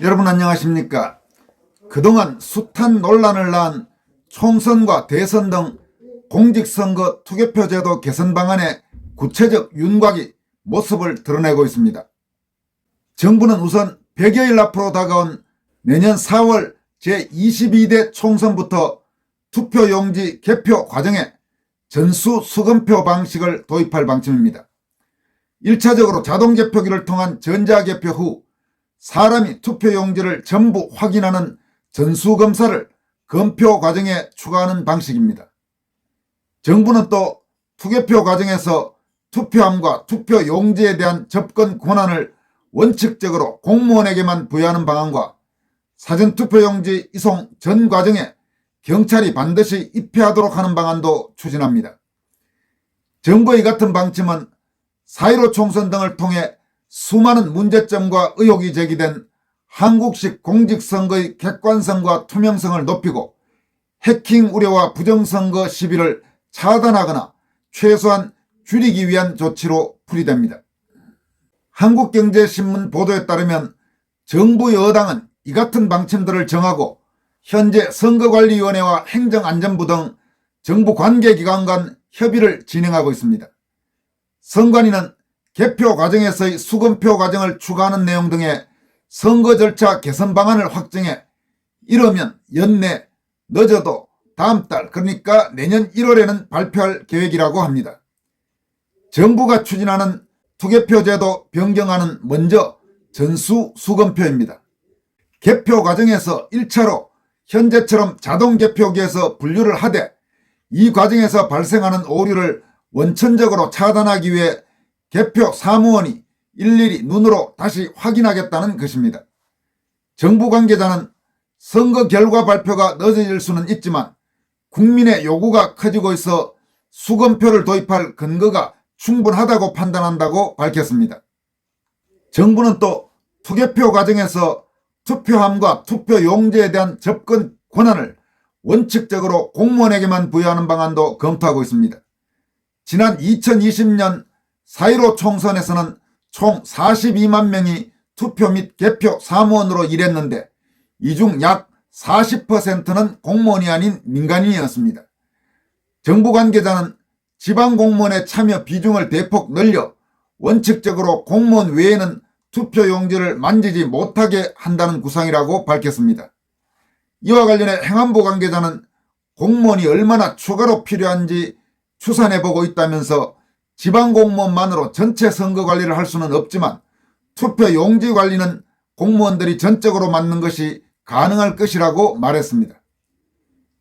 여러분 안녕하십니까? 그동안 숱한 논란을 낳은 총선과 대선 등 공직선거 투개표제도 개선 방안의 구체적 윤곽이 모습을 드러내고 있습니다. 정부는 우선 100여일 앞으로 다가온 내년 4월 제22대 총선부터 투표용지 개표 과정에 전수수검표 방식을 도입할 방침입니다. 1차적으로 자동개표기를 통한 전자개표 후 사람이 투표용지를 전부 확인하는 전수검사를 검표 과정에 추가하는 방식입니다. 정부는 또 투개표 과정에서 투표함과 투표용지에 대한 접근 권한을 원칙적으로 공무원에게만 부여하는 방안과 사전투표용지 이송 전 과정에 경찰이 반드시 입회하도록 하는 방안도 추진합니다. 정부의 같은 방침은 4.15 총선 등을 통해 수많은 문제점과 의혹이 제기된 한국식 공직선거의 객관성과 투명성을 높이고 해킹 우려와 부정선거 시비를 차단하거나 최소한 줄이기 위한 조치로 풀이됩니다. 한국경제신문 보도에 따르면 정부 여당은 이 같은 방침들을 정하고 현재 선거관리위원회와 행정안전부 등 정부 관계기관 간 협의를 진행하고 있습니다. 선관위는 개표 과정에서의 수검표 과정을 추가하는 내용 등의 선거 절차 개선 방안을 확정해 이르면 연내, 늦어도 다음 달 그러니까 내년 1월에는 발표할 계획이라고 합니다. 정부가 추진하는 투개표제도 변경안은 먼저 전수수검표입니다. 개표 과정에서 1차로 현재처럼 자동개표기에서 분류를 하되 이 과정에서 발생하는 오류를 원천적으로 차단하기 위해 개표 사무원이 일일이 눈으로 다시 확인하겠다는 것입니다. 정부 관계자는 선거 결과 발표가 늦어질 수는 있지만 국민의 요구가 커지고 있어 수검표를 도입할 근거가 충분하다고 판단한다고 밝혔습니다. 정부는 또 투개표 과정에서 투표함과 투표용지에 대한 접근 권한을 원칙적으로 공무원에게만 부여하는 방안도 검토하고 있습니다. 지난 2020년 4.15 총선에서는 총 42만 명이 투표 및 개표 사무원으로 일했는데 이 중 약 40%는 공무원이 아닌 민간인이었습니다. 정부 관계자는 지방공무원의 참여 비중을 대폭 늘려 원칙적으로 공무원 외에는 투표용지를 만지지 못하게 한다는 구상이라고 밝혔습니다. 이와 관련해 행안부 관계자는 공무원이 얼마나 추가로 필요한지 추산해보고 있다면서 지방공무원만으로 전체 선거 관리를 할 수는 없지만 투표용지 관리는 공무원들이 전적으로 맡는 것이 가능할 것이라고 말했습니다.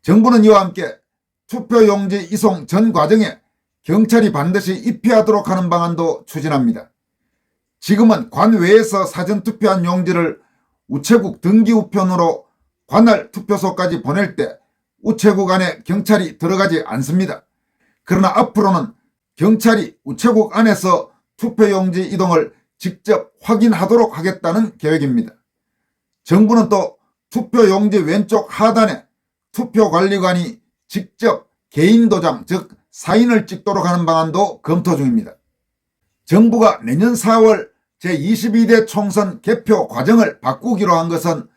정부는 이와 함께 투표용지 이송 전 과정에 경찰이 반드시 입회하도록 하는 방안도 추진합니다. 지금은 관외에서 사전투표한 용지를 우체국 등기우편으로 관할 투표소까지 보낼 때 우체국 안에 경찰이 들어가지 않습니다. 그러나 앞으로는 경찰이 우체국 안에서 투표용지 이동을 직접 확인하도록 하겠다는 계획입니다. 정부는 또 투표용지 왼쪽 하단에 투표관리관이 직접 개인 도장 즉 사인을 찍도록 하는 방안도 검토 중입니다. 정부가 내년 4월 제22대 총선 개표 과정을 바꾸기로 한 것은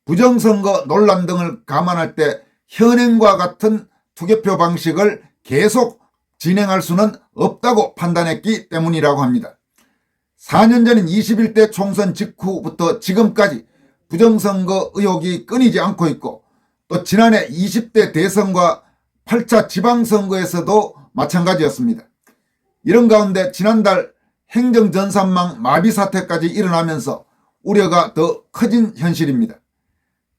부정선거 논란 등을 감안할 때 현행과 같은 투개표 방식을 계속 진행할 수는 없다고 판단했기 때문이라고 합니다. 4년 전인 21대 총선 직후부터 지금까지 부정선거 의혹이 끊이지 않고 있고 또 지난해 20대 대선과 8차 지방선거에서도 마찬가지였습니다. 이런 가운데 지난달 행정전산망 마비 사태까지 일어나면서 우려가 더 커진 현실입니다.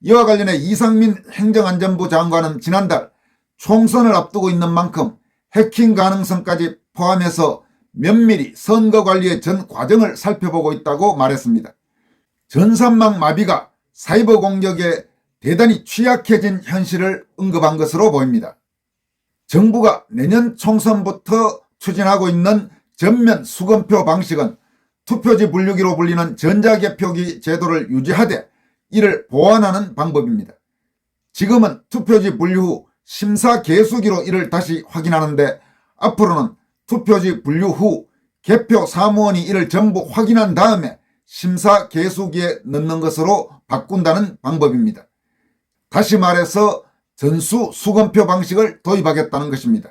이와 관련해 이상민 행정안전부 장관은 지난달 총선을 앞두고 있는 만큼 해킹 가능성까지 포함해서 면밀히 선거관리의 전 과정을 살펴보고 있다고 말했습니다. 전산망 마비가 사이버 공격에 대단히 취약해진 현실을 언급한 것으로 보입니다. 정부가 내년 총선부터 추진하고 있는 전면 수검표 방식은 투표지 분류기로 불리는 전자개표기 제도를 유지하되 이를 보완하는 방법입니다. 지금은 투표지 분류 후 심사 개수기로 이를 다시 확인하는데 앞으로는 투표지 분류 후 개표 사무원이 이를 전부 확인한 다음에 심사 계수기에 넣는 것으로 바꾼다는 방법입니다. 다시 말해서 전수수검표 방식을 도입하겠다는 것입니다.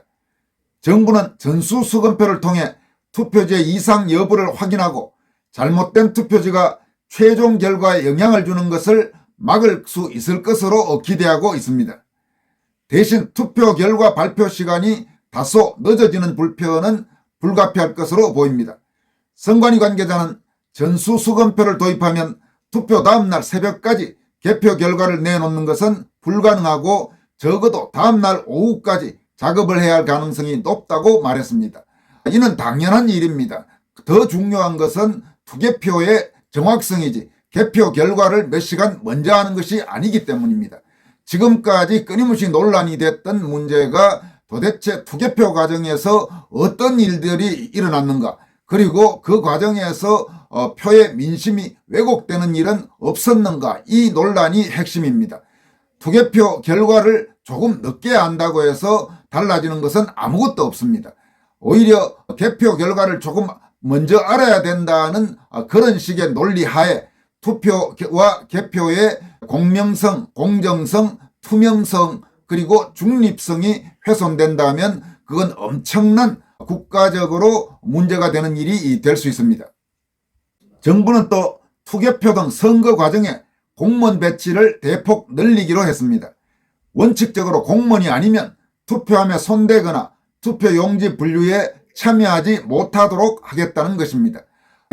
정부는 전수수검표를 통해 투표지의 이상 여부를 확인하고 잘못된 투표지가 최종 결과에 영향을 주는 것을 막을 수 있을 것으로 기대하고 있습니다. 대신 투표 결과 발표 시간이 다소 늦어지는 불편은 불가피할 것으로 보입니다. 선관위 관계자는 전수수검표를 도입하면 투표 다음날 새벽까지 개표 결과를 내놓는 것은 불가능하고 적어도 다음날 오후까지 작업을 해야 할 가능성이 높다고 말했습니다. 이는 당연한 일입니다. 더 중요한 것은 투개표의 정확성이지 개표 결과를 몇 시간 먼저 하는 것이 아니기 때문입니다. 지금까지 끊임없이 논란이 됐던 문제가 도대체 투개표 과정에서 어떤 일들이 일어났는가, 그리고 그 과정에서 표의 민심이 왜곡되는 일은 없었는가, 이 논란이 핵심입니다. 투개표 결과를 조금 늦게 안다고 해서 달라지는 것은 아무것도 없습니다. 오히려 개표 결과를 조금 먼저 알아야 된다는 그런 식의 논리 하에 투표와 개표의 공명성, 공정성, 투명성 그리고 중립성이 훼손된다면 그건 엄청난 국가적으로 문제가 되는 일이 될 수 있습니다. 정부는 또 투개표 등 선거 과정에 공무원 배치를 대폭 늘리기로 했습니다. 원칙적으로 공무원이 아니면 투표함에 손대거나 투표용지 분류에 참여하지 못하도록 하겠다는 것입니다.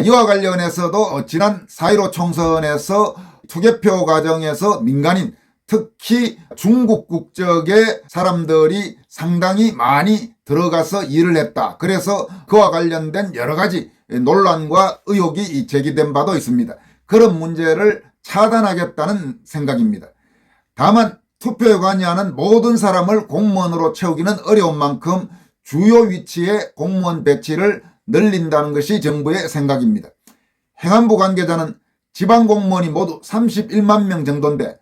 이와 관련해서도 지난 4.15 총선에서 투개표 과정에서 민간인, 특히 중국 국적의 사람들이 상당히 많이 들어가서 일을 했다. 그래서 그와 관련된 여러 가지 논란과 의혹이 제기된 바도 있습니다. 그런 문제를 차단하겠다는 생각입니다. 다만 투표에 관여하는 모든 사람을 공무원으로 채우기는 어려운 만큼 주요 위치에 공무원 배치를 늘린다는 것이 정부의 생각입니다. 행안부 관계자는 지방공무원이 모두 31만 명 정도인데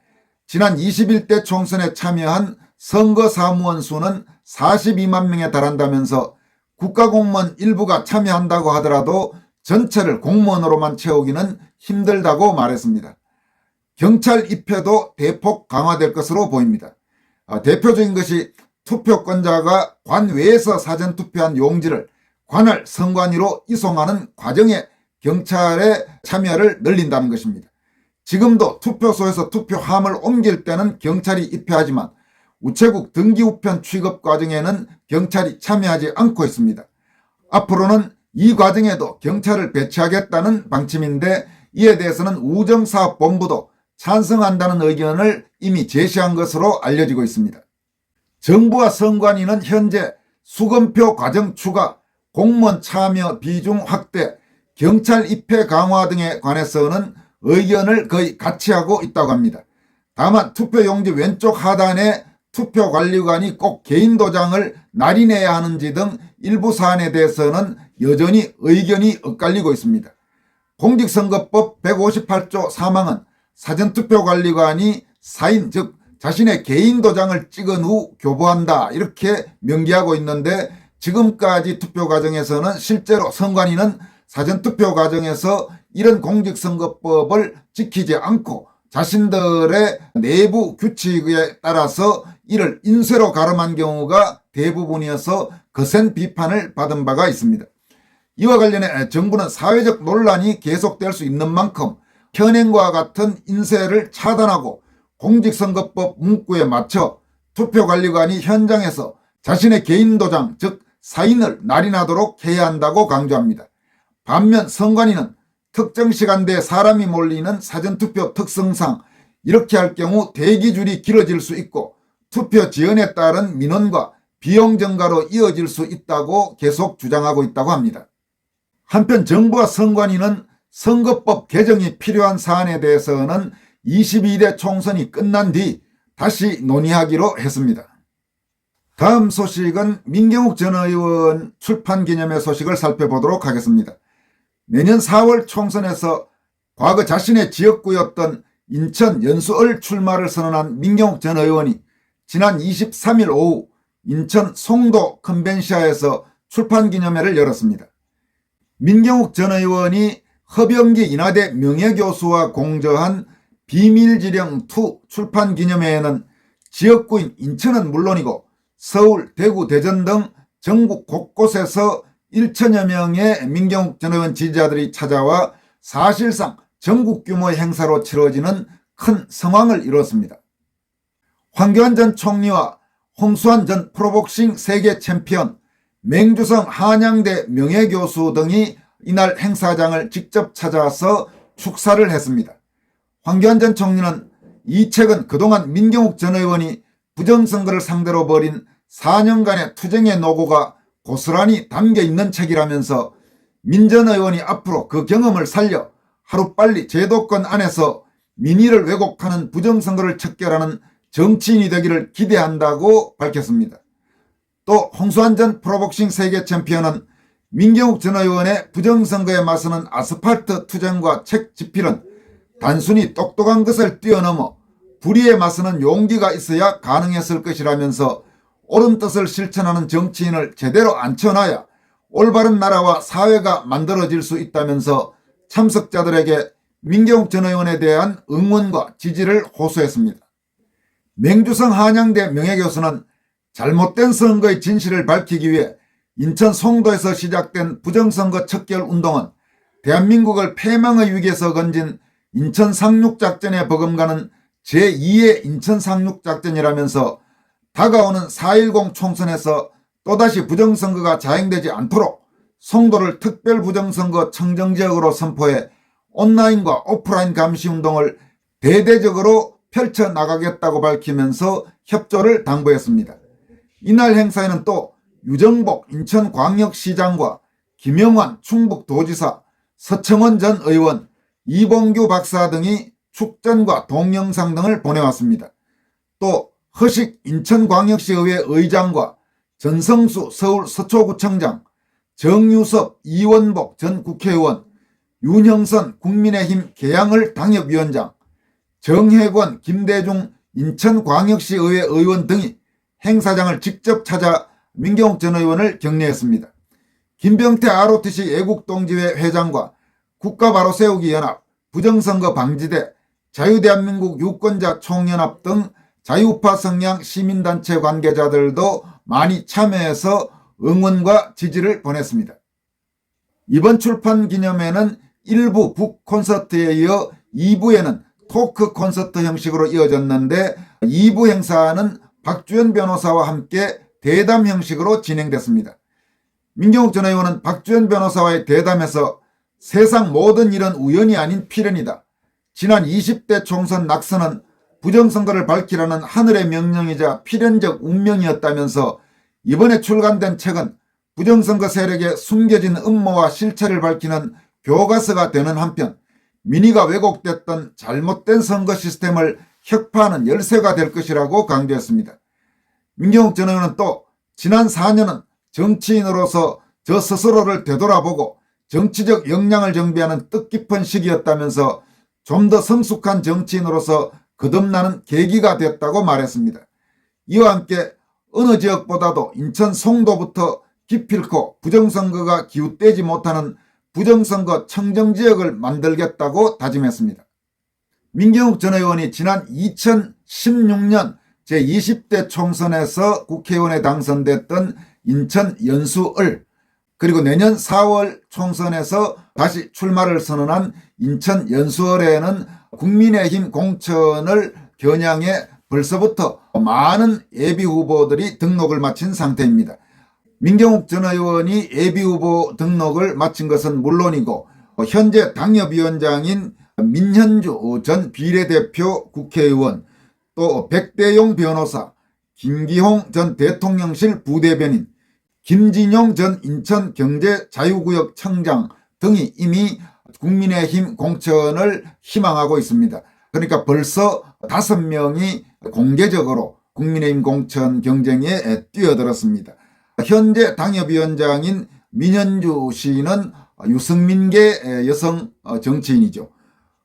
지난 21대 총선에 참여한 선거사무원 수는 42만 명에 달한다면서 국가공무원 일부가 참여한다고 하더라도 전체를 공무원으로만 채우기는 힘들다고 말했습니다. 경찰 입회도 대폭 강화될 것으로 보입니다. 대표적인 것이 투표권자가 관 외에서 사전투표한 용지를 관할 선관위로 이송하는 과정에 경찰의 참여를 늘린다는 것입니다. 지금도 투표소에서 투표함을 옮길 때는 경찰이 입회하지만 우체국 등기우편 취급 과정에는 경찰이 참여하지 않고 있습니다. 앞으로는 이 과정에도 경찰을 배치하겠다는 방침인데 이에 대해서는 우정사업본부도 찬성한다는 의견을 이미 제시한 것으로 알려지고 있습니다. 정부와 선관위는 현재 수검표 과정 추가, 공무원 참여 비중 확대, 경찰 입회 강화 등에 관해서는 의견을 거의 같이 하고 있다고 합니다. 다만 투표용지 왼쪽 하단에 투표관리관이 꼭 개인 도장을 날인해야 하는지 등 일부 사안에 대해서는 여전히 의견이 엇갈리고 있습니다. 공직선거법 158조 3항은 사전투표관리관이 사인 즉 자신의 개인 도장을 찍은 후 교부한다 이렇게 명기하고 있는데 지금까지 투표 과정에서는 실제로 선관위는 사전투표 과정에서 이런 공직선거법을 지키지 않고 자신들의 내부 규칙에 따라서 이를 인쇄로 가름한 경우가 대부분이어서 거센 비판을 받은 바가 있습니다. 이와 관련해 정부는 사회적 논란이 계속될 수 있는 만큼 현행과 같은 인쇄를 차단하고 공직선거법 문구에 맞춰 투표관리관이 현장에서 자신의 개인 도장 즉 사인을 날인하도록 해야 한다고 강조합니다. 반면 선관위는 특정 시간대에 사람이 몰리는 사전투표 특성상 이렇게 할 경우 대기줄이 길어질 수 있고 투표 지연에 따른 민원과 비용 증가로 이어질 수 있다고 계속 주장하고 있다고 합니다. 한편 정부와 선관위는 선거법 개정이 필요한 사안에 대해서는 22대 총선이 끝난 뒤 다시 논의하기로 했습니다. 다음 소식은 민경욱 전 의원 출판 기념회 소식을 살펴보도록 하겠습니다. 내년 4월 총선에서 과거 자신의 지역구였던 인천 연수을 출마를 선언한 민경욱 전 의원이 지난 23일 오후 인천 송도 컨벤시아에서 출판 기념회를 열었습니다. 민경욱 전 의원이 허병기 인하대 명예교수와 공저한 비밀지령2 출판 기념회에는 지역구인 인천은 물론이고 서울, 대구, 대전 등 전국 곳곳에서 1천여 명의 민경욱 전 의원 지지자들이 찾아와 사실상 전국 규모의 행사로 치러지는 큰 성황을 이뤘습니다. 황교안 전 총리와 홍수환 전 프로복싱 세계 챔피언, 맹주성 한양대 명예교수 등이 이날 행사장을 직접 찾아와서 축사를 했습니다. 황교안 전 총리는 이 책은 그동안 민경욱 전 의원이 부정선거를 상대로 벌인 4년간의 투쟁의 노고가 고스란히 담겨있는 책이라면서 민 전 의원이 앞으로 그 경험을 살려 하루빨리 제도권 안에서 민의를 왜곡하는 부정선거를 척결하는 정치인이 되기를 기대한다고 밝혔습니다. 또 홍수환 전 프로복싱 세계 챔피언은 민경욱 전 의원의 부정선거에 맞서는 아스팔트 투쟁과 책 집필은 단순히 똑똑한 것을 뛰어넘어 불의에 맞서는 용기가 있어야 가능했을 것이라면서 옳은 뜻을 실천하는 정치인을 제대로 앉혀놔야 올바른 나라와 사회가 만들어질 수 있다면서 참석자들에게 민경욱 전 의원에 대한 응원과 지지를 호소했습니다. 맹주성 한양대 명예교수는 잘못된 선거의 진실을 밝히기 위해 인천 송도에서 시작된 부정선거 척결 운동은 대한민국을 패망의 위기에서 건진 인천 상륙작전에 버금가는 제2의 인천 상륙작전이라면서 다가오는 4.10 총선에서 또다시 부정선거가 자행되지 않도록 송도를 특별 부정선거 청정지역으로 선포해 온라인과 오프라인 감시운동을 대대적으로 펼쳐나가겠다고 밝히면서 협조를 당부했습니다. 이날 행사에는 또 유정복 인천광역시장과 김영환 충북도지사, 서청원 전 의원, 이봉규 박사 등이 축전과 동영상 등을 보내왔습니다. 또 허식 인천광역시의회 의장과 전성수 서울 서초구청장, 정유섭 이원복 전 국회의원, 윤형선 국민의힘 계양을 당협위원장, 정혜권 김대중 인천광역시의회 의원 등이 행사장을 직접 찾아 민경욱 전 의원을 격려했습니다. 김병태 ROTC 애국동지회 회장과 국가바로세우기 연합, 부정선거 방지대, 자유대한민국 유권자 총연합 등 자유우파 성향 시민단체 관계자들도 많이 참여해서 응원과 지지를 보냈습니다. 이번 출판 기념회는 1부 북 콘서트에 이어 2부에는 토크 콘서트 형식으로 이어졌는데 2부 행사는 박주현 변호사와 함께 대담 형식으로 진행됐습니다. 민경욱 전 의원은 박주현 변호사와의 대담에서 세상 모든 일은 우연이 아닌 필연이다. 지난 20대 총선 낙선은 부정선거를 밝히라는 하늘의 명령이자 필연적 운명이었다면서 이번에 출간된 책은 부정선거 세력의 숨겨진 음모와 실체를 밝히는 교과서가 되는 한편 민의가 왜곡됐던 잘못된 선거 시스템을 혁파하는 열쇠가 될 것이라고 강조했습니다. 민경욱 전 의원은 또 지난 4년은 정치인으로서 저 스스로를 되돌아보고 정치적 역량을 정비하는 뜻깊은 시기였다면서 좀 더 성숙한 정치인으로서 거듭나는 계기가 됐다고 말했습니다. 이와 함께 어느 지역보다도 인천 송도부터 기필코 부정선거가 기웃되지 못하는 부정선거 청정지역을 만들겠다고 다짐했습니다. 민경욱 전 의원이 지난 2016년 제20대 총선에서 국회의원에 당선됐던 인천 연수을, 그리고 내년 4월 총선에서 다시 출마를 선언한 인천 연수을에는 국민의힘 공천을 겨냥해 벌써부터 많은 예비후보들이 등록을 마친 상태입니다. 민경욱 전 의원이 예비후보 등록을 마친 것은 물론이고 현재 당협위원장인 민현주 전 비례대표 국회의원, 또 백대용 변호사, 김기홍 전 대통령실 부대변인, 김진용 전 인천경제자유구역 청장 등이 이미 국민의힘 공천을 희망하고 있습니다. 그러니까 벌써 5명이 공개적으로 국민의힘 공천 경쟁에 뛰어들었습니다. 현재 당협위원장인 민현주 씨는 유승민계 여성 정치인이죠.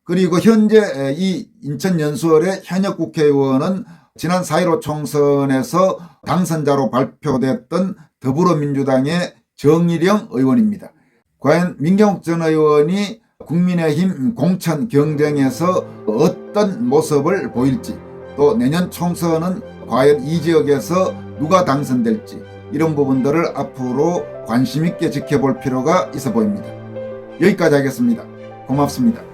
그리고 현재 이 인천 연수을의 현역 국회의원은 지난 4.15 총선에서 당선자로 발표됐던 더불어민주당의 정일영 의원입니다. 과연 민경욱 전 의원이 국민의힘 공천 경쟁에서 어떤 모습을 보일지, 또 내년 총선은 과연 이 지역에서 누가 당선될지, 이런 부분들을 앞으로 관심 있게 지켜볼 필요가 있어 보입니다. 여기까지 하겠습니다. 고맙습니다.